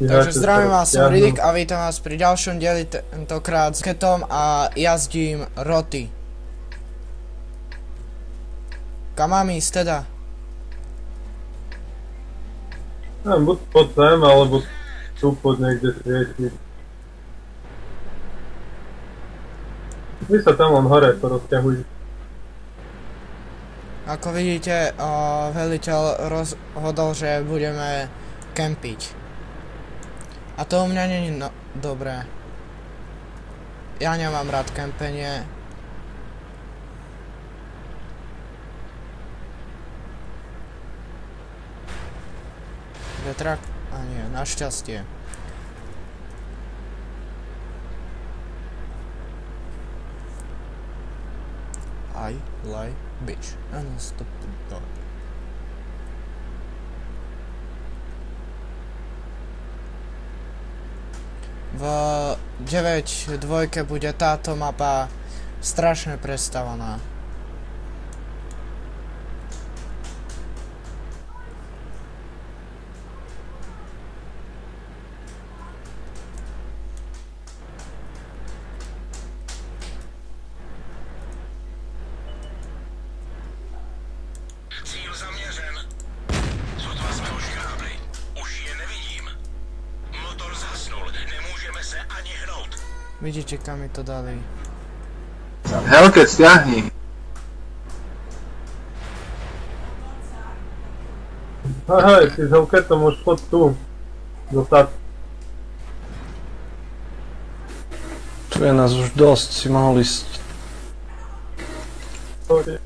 Takže zdravím vás, som Riddick a vítam vás pri ďalšom dieli, tentokrát s Ketom a jazdím Roty. Kam mám ísť teda? Buď pod sem, alebo tu pod niekde svieti. Vy sa tam len hore porozťahuj. Ako vidíte, veliteľ rozhodol, že budeme kempiť. A to u mňa není dobré. Ja nemám rád kempenie. Vetrak? A nie, našťastie. I like bitch and stop the dog. V 9.2 bude táto mapa strašne prestavaná. Cíl zaměřen. Sotva jsme ho škrábli. Už je nevidím. Motor zhasnul. Nemůžeme se ani hnout. Vidíte, kam mi to dali. Hellcat, stiahni. Hej, ty s Hellcatom už pod tu. Dostať. Tu je nás už dosť, si mohol ísť.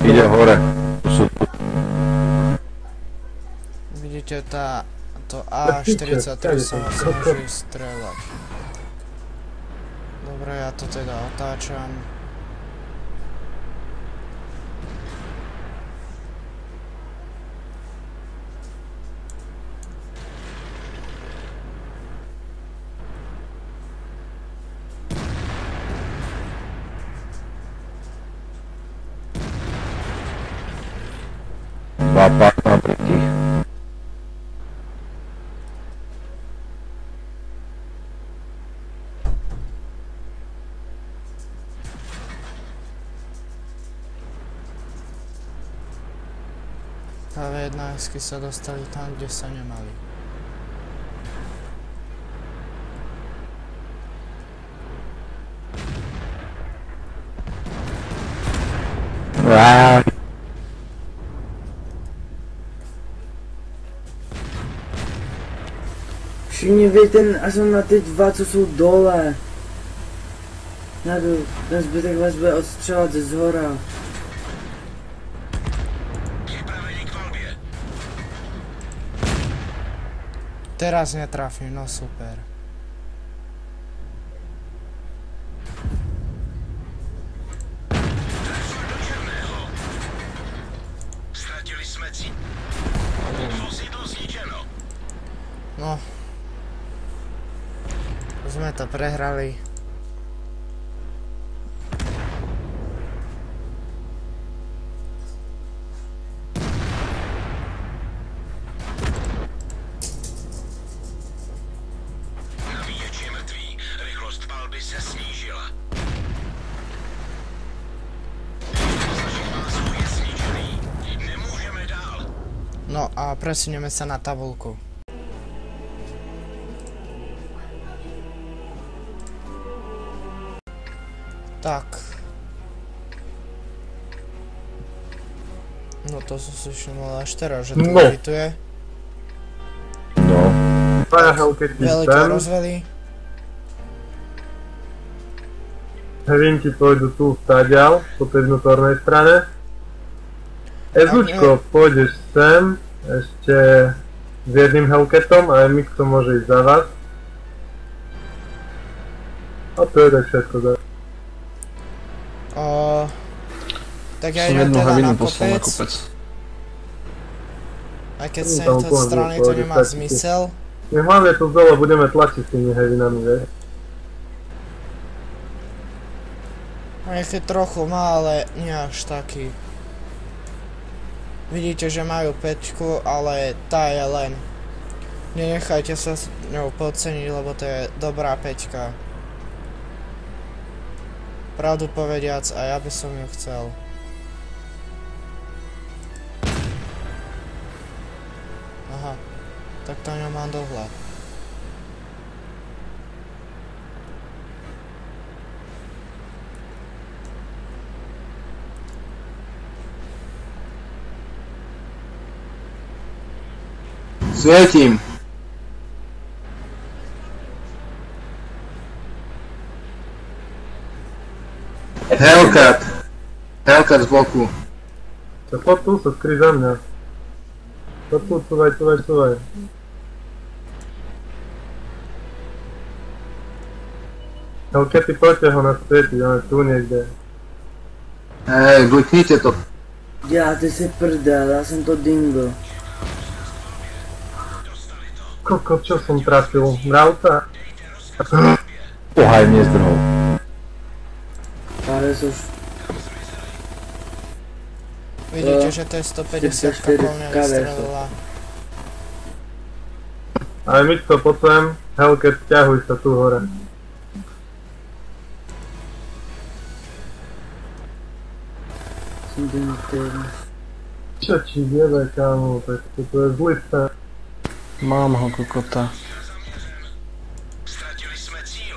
Ide hore. Vidíte, to A43 sa asi môže strieľať. Dobre, ja to teda otáčam. Bapak fabriky. Práve jednáčky sa dostali tam, kde sa nemali. Všichni víte, až na ty dva, co jsou dole. Ten zbytek vás bude odstřelovat ze zhora. Připraveni k palbě. Teraz netrafím, no super. Trefil do černého. Ztratili jsme cíl. Vozidlo zničeno. No. Sme to prehrali. Nabíječ je mrtvý. Rychlost palby se snížila. Z našich pásů je snížený. Nemůžeme dál. No a presunieme sa na tabulku. Tak. No to som si všimol až teraz, že to kvituje. No. Dvaja Hellcaty Veliteľ sem. rozvelí. Hevinky pôjdu tu vtáďal, po tej vnútornej strane. Ezučko, pôjdeš sem, ešte s jedným Hellcatom a MX to môže ísť za vás. A to je tak všetko za. Tak ja Som idem jednu teda havinu na poslal na kopec. kopec. Aj keď sem to strany to nemá zmysel. My hlavne tu dole budeme tlačiť s tými heavinami, vieš. Nech je trochu má, ale nie až taký. Vidíte, že majú 5, ale tá je len Nenechajte sa s ňou podceniť, lebo to je dobrá peťka. Pravdu povediac, a ja by som ju chcel. Aha, tak to ňom mám dohľad. Svietím. Hellcat. Hellcat z boku. Poď tu sa skry za mňa. Poď tu, cúvaj. Hellcaty, poďte ho nasvietiť, on je tu niekde. Hej, bliknite to. Já, ty si prdel, já jsem to dingo. Koko, čo som trafil? Mravca? Pohaj mne zdrhol. Ale už Vidíte, že to je 150 po mňa vystrelila. Ale my to potom, Hellcat, ťahuj sa tu hore. jsem dingo. Čo ti jebe, kámo, tak to je zlý sen. Mám ho, kokota. Ztratili jsme cíl.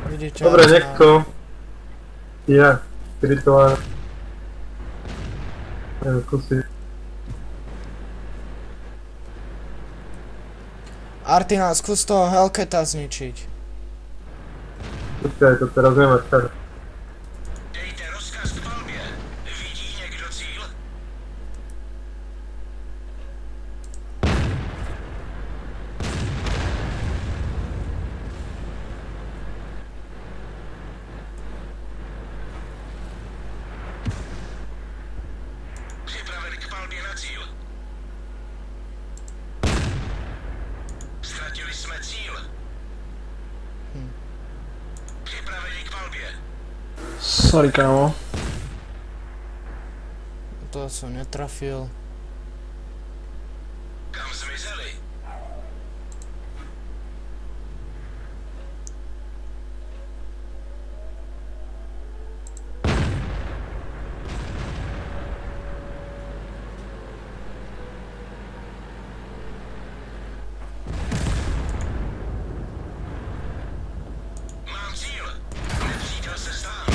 Vidíte, Dobre, ale niekto. Ja, spirituálne. Neviem, skúsiť. Artina, skús toho Hellcata zničiť. Počkaj, to teraz nemáš čas. Dejte rozkaz k palbě. Vidí někdo cíl? Připraven k palbě na cíl. Ztratili jsme cíl. Připraveni k palbě. Sorry, kámo. To som netrafil. Kam zmizeli? Mám cíl. Nepřítel se stál.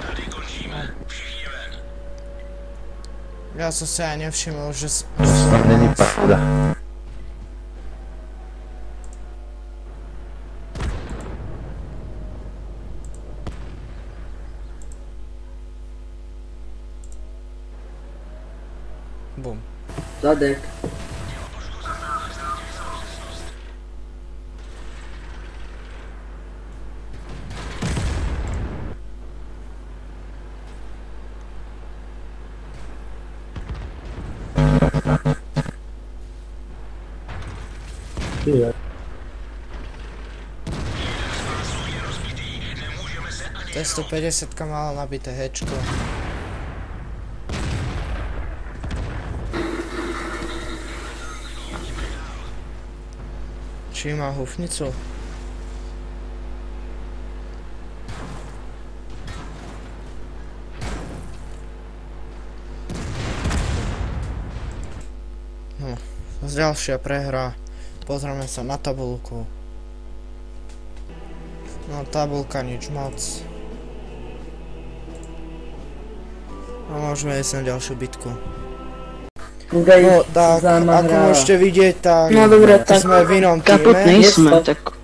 Tady končíme. Všichni ven. Ja som si aj nevšimol, že Snad není pravda. Bum. Zadek. Ja. T150 mala nabité hečko. Či má hufnicu? No, ďalšia prehra. Pozrieme sa na tabulku. No, tabulka nič moc. A môžeme ísť na ďalšiu bitku. No tak, ako môžete vidieť, tak No dobre, tak sme v inom kaput týme. nejsme, tak...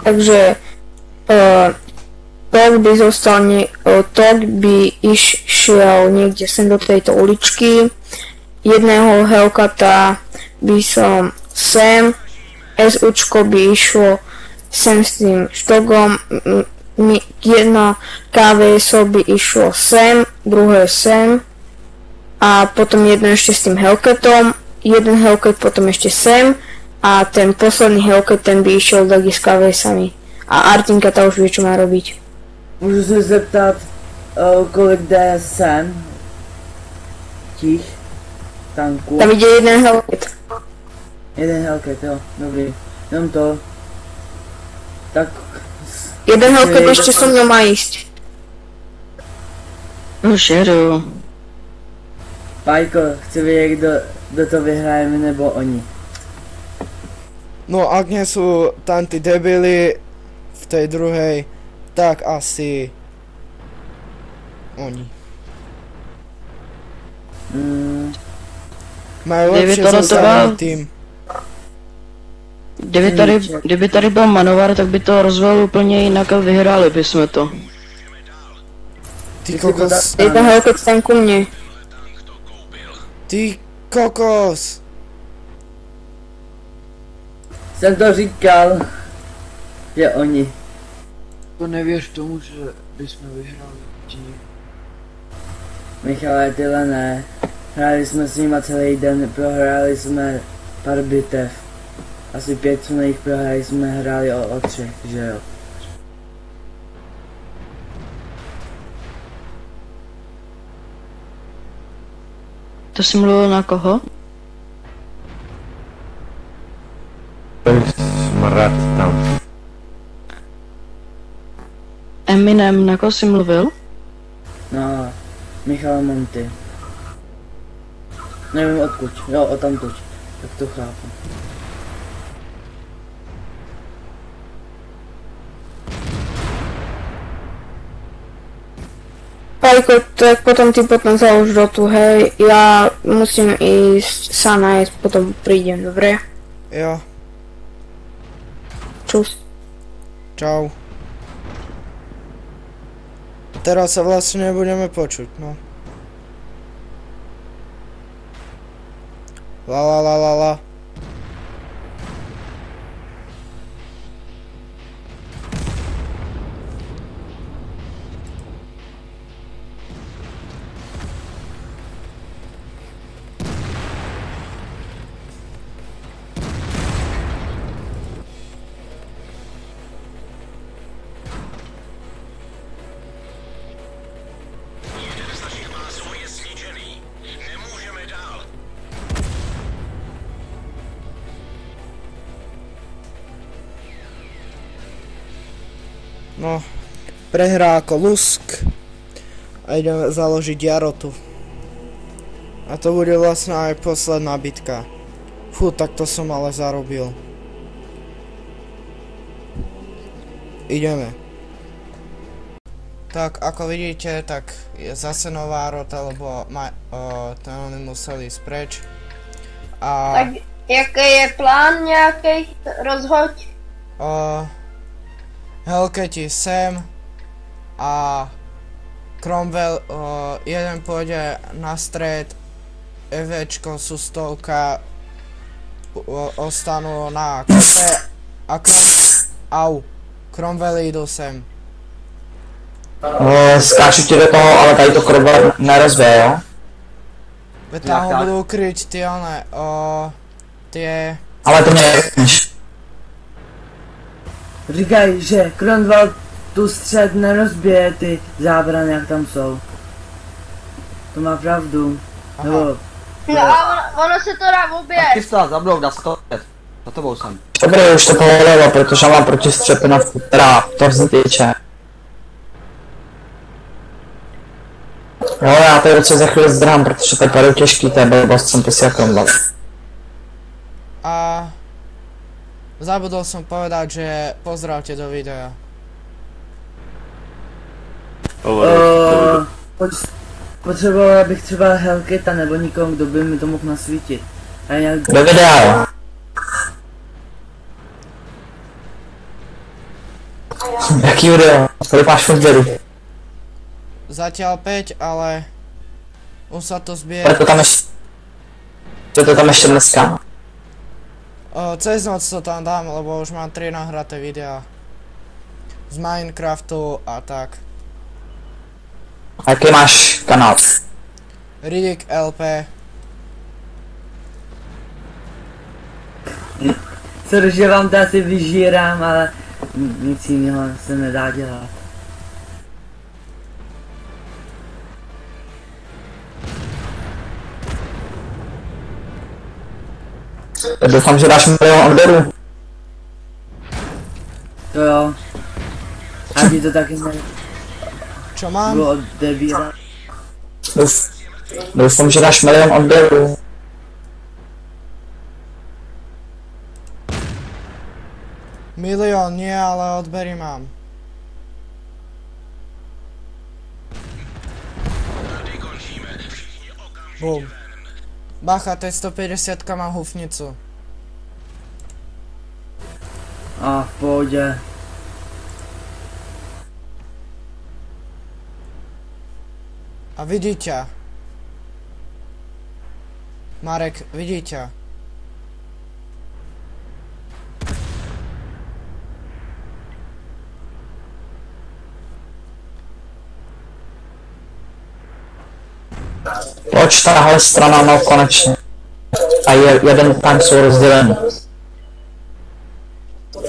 Takže... Tok by zostal, Tok by išiel niekde sem do tejto uličky. Jedného Hellcata by som sem. SUčko by išlo sem s tým štogom. Jedno KVSO by išlo sem, druhé sem. A potom jedno ešte s tým Hellcatom, jeden Hellcat potom ešte sem a ten posledný Hellcat ten by išiel do s KVS-ami. a Artinka ta už vie, čo má robiť. Můžu se zeptat, kolik jde sem? Těch tanků? Tam ide jeden Hellcat. Jeden Hellcat, jo, dobrý. Jenom to. Tak... Jeden Hellcat ešte so mnou má ísť. Už jedu. Pajko, chci vědět, kdo to vyhraje, my nebo oni. No ak nie sú tam tí debili v tej druhej, tak asi oni. Majú lepšie zostavený tým. Kdyby tady byl Manovar, tak by to rozvel úplně jinak a vyhráli bychom to. Ty kokos. Jeden Hellcat tam ku mne. Ty kokos. Jsem to říkal, že oni. To nevěř tomu, že bychom vyhrali tím. Michale, tyhle ne. Hráli jsme s nima celý den, prohráli jsme pár bitev. Asi 5 jsme jich prohráli, jsme hráli o 3, že jo. To jsi mluvil na koho? Smrad tam. Eminem, na koho jsi mluvil? No, Michal Monty. Nevím odkud, jo, odtamtud. Tak to chápu. Pajko, tak potom ty potom založ rotu, hej. Ja musím ísť sa nájsť, potom prídem, dobre? Jo, Čus. čau. Teraz sa vlastne nebudeme počuť, no. La la la la la. Jeden z našich pásů je zničený. Nemůžeme dál. No, prehrá ako lusk. A ideme založiť Jarotu. A to bude vlastne aj posledná bitka. Fú, tak to som ale zarobil. Ideme. Tak, ako vidíte, tak je zase nová rota, lebo oni museli ísť preč. A... Tak, jaký je plán nějaký? Rozhoď. Hellcati sem a Cromwell, jeden pôjde na stred, EVčko sú stovka, ostanú na kope a Cromwell idú sem. Skáču ti do toho, ale tady to Cromwell nerozbije, jo? Veď tam ho budú kryť ty tie... Ale to mě neřekneš. Říkaj, že Cromwell tu střed nerozbije ty zábrany, jak tam jsou. To má pravdu. Nebo... No a ono se to dá obět. Taky stát, zablok, dá 100. Za tebou jsem. Dobrý, už to povolilo, protože mám protistřepy na futera, to vztyče. Jo, já tady docela za chvíli zdrám, protože tady padou těžký, to je blbost, jsem si jak Cromwell. A... Zabudol som povedať, že pozdravte do videa. Potřeboval bych třeba Hellcata nebo nikoho, kdo by mi to mohl nasvítit. A nějak... Do videa. Jaký video? Kolik máš folderů? Zatiaľ 5, ale... Už sa to zbije. Je to tam ještě dneska? Cez noc to tam dám, lebo už mám 3 nahraté videá. Z Minecraftu a tak. A jaký máš kanál? Ridik LP. Sorry, že vám to asi vyžírám, ale Nic jiného se nedá dělat. Doufám, že dáš milion orderů. To jo. A ti to taky Čo mám? budu odebírat. Doufám, že dáš milion orderů. Milión nie, ale odbery mám. Bum. Bacha, T150 má hufnicu. A v pohodě. A vidí ťa. Marek, vidí ťa. Proč tahle strana, no konečně. A jeden tank jsou rozdělený.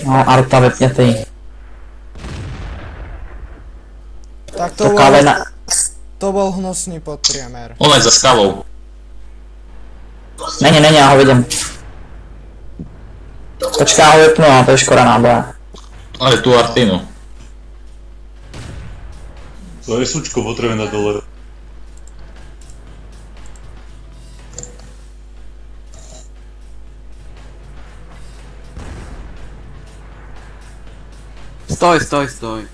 No, Arta, vypněte jí. Tak to bol hnusný podpriemer. On je za skavou. Není, já ho vidím. Počká, ho vypnu, a to je škoda náboje. Ale tu Artinu. To je sučko, potrebujem na dole. Stoj.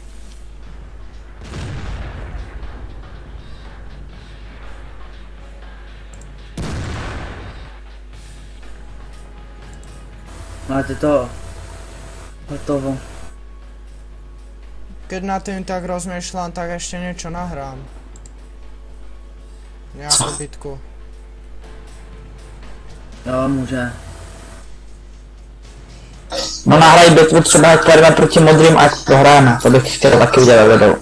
Máte to hotovo. Keď na tým tak rozmýšľam, tak ešte niečo nahrám. Nejakú bitku. Jo, může. No nahraj bitvu třeba jak pojedeme proti modrým, ať dohrajeme. To bych chtěl taky vidět ve videu.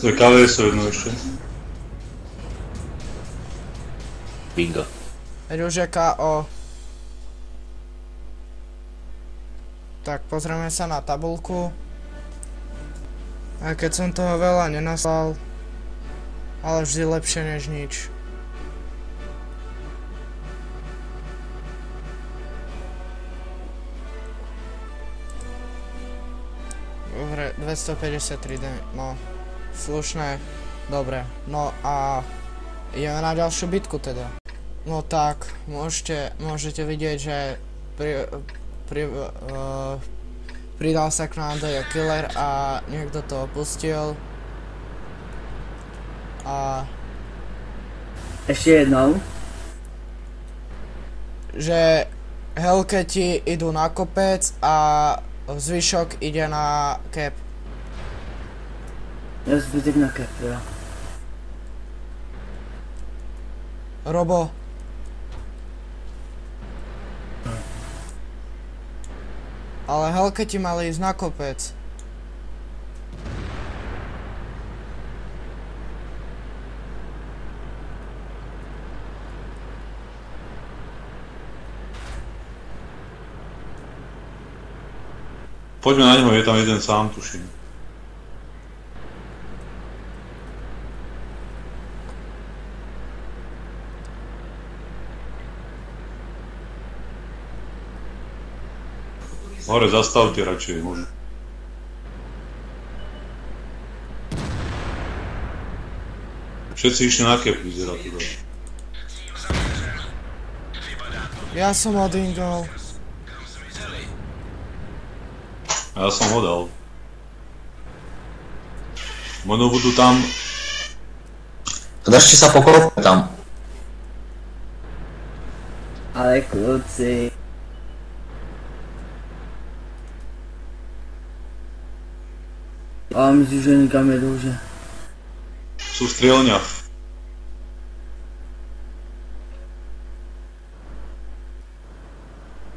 To je KVS jedno ještě. Bingo. Veď už je KO. Tak pozrieme sa na tabulku. A keď som toho veľa nenaslal, ale vždy lepšie než nič. Dobre, 253 no, slušné, dobre, no a ideme na ďalšiu bitku teda. No tak, môžete vidieť, že pridal sa k nám Deja Killer a niekto to opustil. A... Ešte jednou. Že Hellcati idú na kopec a zvyšok ide na cap. Ja zbytek na cap, jo. Robo. Ale Hellcati mali ísť na kopec. Poďme na neho, je tam jeden sám, tuším. Hore, zastavte radšej, možno. Všetci išli na cap, vyzerá to. Ja som odingol. Ja som ho dal. Možno budú tam... Držte sa pokrope tam. Ale kluci. A myslím, že nikam jedou, že? Sú v strieľniach.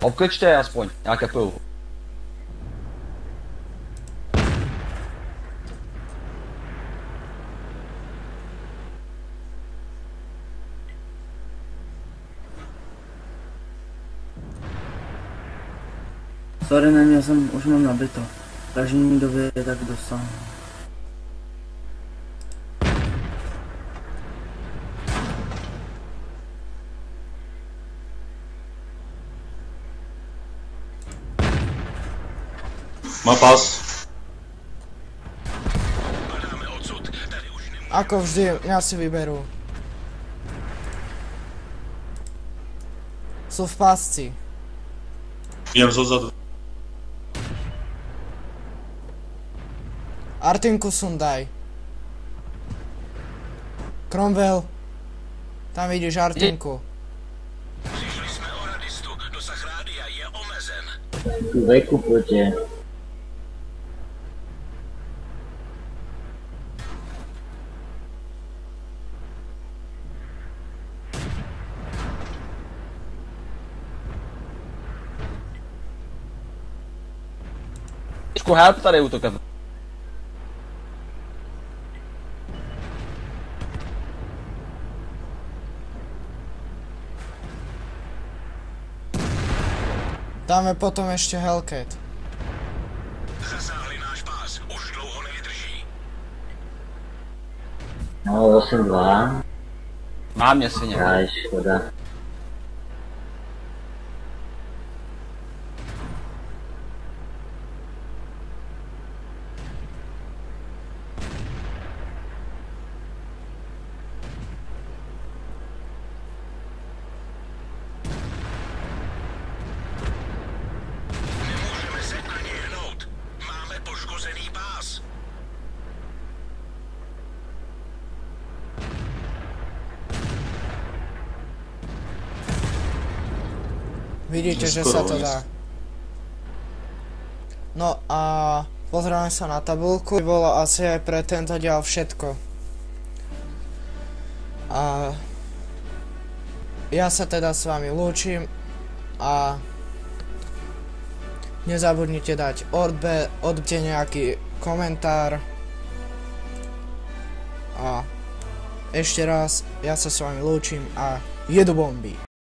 Obkličte aspoň, nejaké pil. Sorry, neměl jsem, už mám nabito. Takže nikdo by je tak dostal. Má pas. Ako vždy, ja si vyberú. Sú v pásci. Idem zozadu. Artinku sundaj. Cromwell. Tam vidíš Artinku. Přišli jsme o radistu, dosah rádia je omezen. Tu veku poďte. Help tady útokem. Dáme potom ešte Hellcat. Zasáhli náš pás, už dlouho nevydrží. No, 8-2. Má mě svině. Aj, škoda. Nemůžeme se ani hnout. Máme poškozený pás. Vidíte, že sa to dá. No a pozrieme sa na tabulku. Bolo asi aj pre tento diel všetko. A ja sa teda s vami lúčim a nezabudnite dať odbite nejaký komentár a ešte raz ja sa s vami lúčim a jedu bomby.